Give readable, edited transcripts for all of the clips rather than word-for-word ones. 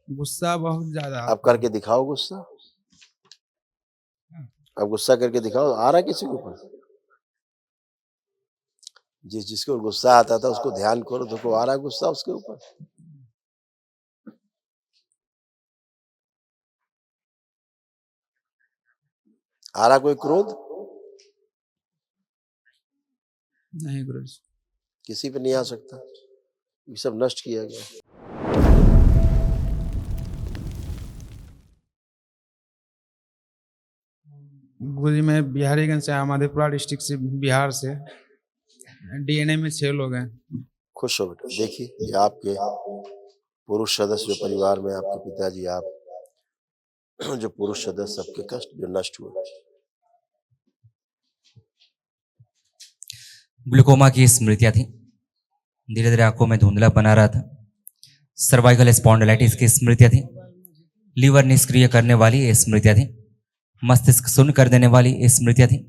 गुस्सा बहुत ज्यादा अब करके दिखाओ गुस्सा। अब गुस्सा करके दिखाओ। आ रहा है किसी के ऊपर? जिसको गुस्सा आता था उसको ध्यान करो, तो आ रहा है गुस्सा उसके ऊपर। आ रहा कोई क्रोध? नहीं गुरुजी। किसी पे नहीं आ सकता, ये सब नष्ट किया गया। गुरुजी मैं बिहारीगंज से, मधेपुरा डिस्ट्रिक्ट से, बिहार से। डीएनए में 6 लोग हैं। खुश हो बेटा। देखिए ये आपके पुरुष सदस्य जो परिवार में, आपके पिताजी, आप जो पुरुष सदस्य, सबके कष्ट जो नष्ट हुए। ग्लूकोमा की स्मृतियां थी, धीरे धीरे आंखों में धुंधला बना रहा था। सर्वाइकल स्पॉन्डिलाइटिस की स्मृतियां थी, लीवर निष्क्रिय करने वाली स्मृतियां थी, मस्तिष्क शून्य कर देने वाली स्मृतियां थी,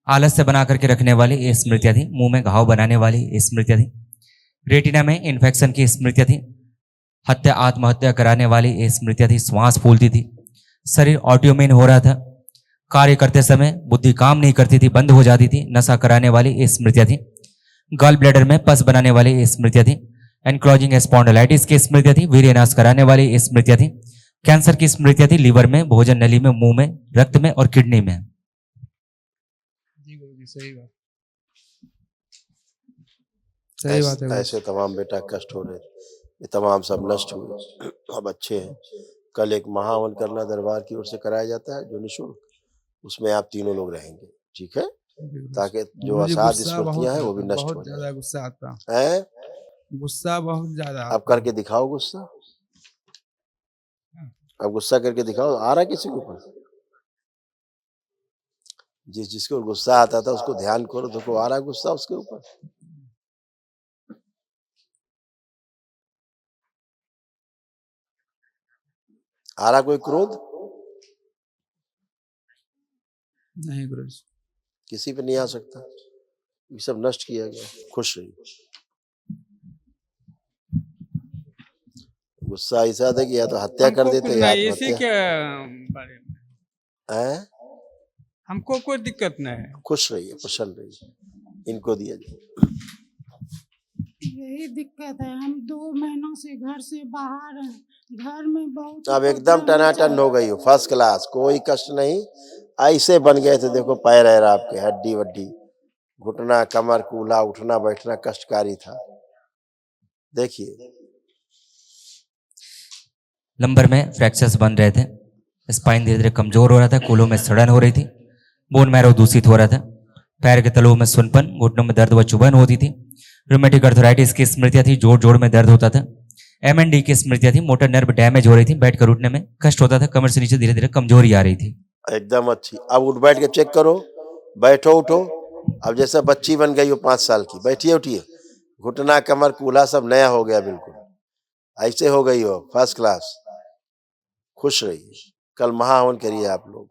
आलस्य बना करके रखने वाली स्मृतियां थी, मुंह में घाव बनाने वाली स्मृतियां थी, रेटिना में इन्फेक्शन की स्मृतियां थी, हत्या आत्महत्या कराने वाली स्मृतियां थी, श्वास फूलती थी, शरीर ऑटोइम्यून हो रहा था, कार्य करते समय बुद्धि काम नहीं करती थी, बंद हो जाती थी, नशा कराने वाली स्मृतियां थी, गॉल ब्लैडर में पस बनाने वाली स्मृतियां थी, एनक्लोजिंग स्पॉन्डिलाइटिस की स्मृतियां थी, वीर्यनाश कराने वाली स्मृतियां थी, कैंसर की स्मृतियां थी, लीवर में, भोजन नली में, मुंह में, रक्त में और किडनी में। जी गुरुजी सही बात, सही बात है। ऐसे तमाम बेटा कष्ट हो रहे, ये तमाम सब नष्ट हुए, अब अच्छे हैं। कल एक महावन करना दरबार की ओर से कराया जाता है जो निःशुल्क, उसमें आप तीनों लोग रहेंगे, ठीक है, ताकि जो असाध्य स्मृतियां हैं वो भी नष्ट हो बहुत ज्यादा गुस्सा आता है। गुस्सा बहुत ज्यादा। अब करके दिखाओ गुस्सा। अब गुस्सा करके दिखाओ। आ रहा है किसी के ऊपर? जिसको गुस्सा आता था उसको ध्यान करो, तो आ रहा है गुस्सा उसके ऊपर। आ रहा कोई क्रोध? नहीं गुरुजी। किसी पे नहीं आ सकता, ये सब नष्ट किया गया। खुश रहिए। गुस्सा ऐसा था कि या तो हत्या कर देते या इसी के बारे में है। हमको कोई दिक्कत नहीं है। खुश रहिए, प्रसन्न रहिए। इनको दिया जाए। यही दिक्कत है, हम 2 महीनों से घर से बाहर हैं, घर में बहुत। अब एकदम टनाटन हो गई हो, फर्स्ट क्लास, कोई कष्ट नहीं। ऐसे बन गए थे, देखो पैर है आपके, हड्डी वड्डी, घुटना, कमर, कूल्हा, उठना बैठना कष्टकारी था। देखिए लंबर में फ्रैक्चर्स बन रहे थे, स्पाइन धीरे धीरे कमजोर हो रहा था, कूलों में सड़न हो रही थी, बोन मैरो दूषित हो रहा था, पैर के तलुओं में सुनपन, घुटनों में दर्द व चुभन होती थी, रूमेटिक अर्थराइटिस की स्मृतियां थी, जोड़ जोड़ में दर्द होता था, MND की स्मृतियां थी, मोटर नर्व डैमेज हो रही थी, बैठकर उठने में कष्ट होता था, कमर से नीचे धीरे धीरे कमजोरी आ रही थी। एकदम अच्छी। अब उठ बैठ के चेक करो, बैठो उठो। अब जैसे बच्ची बन गई हो 5 साल की, बैठिए उठिए, घुटना, कमर, कूल्हा सब नया हो गया बिल्कुल, ऐसे हो गई हो, फर्स्ट क्लास। खुश रहिए। कल महाहवन करिए आप लोग।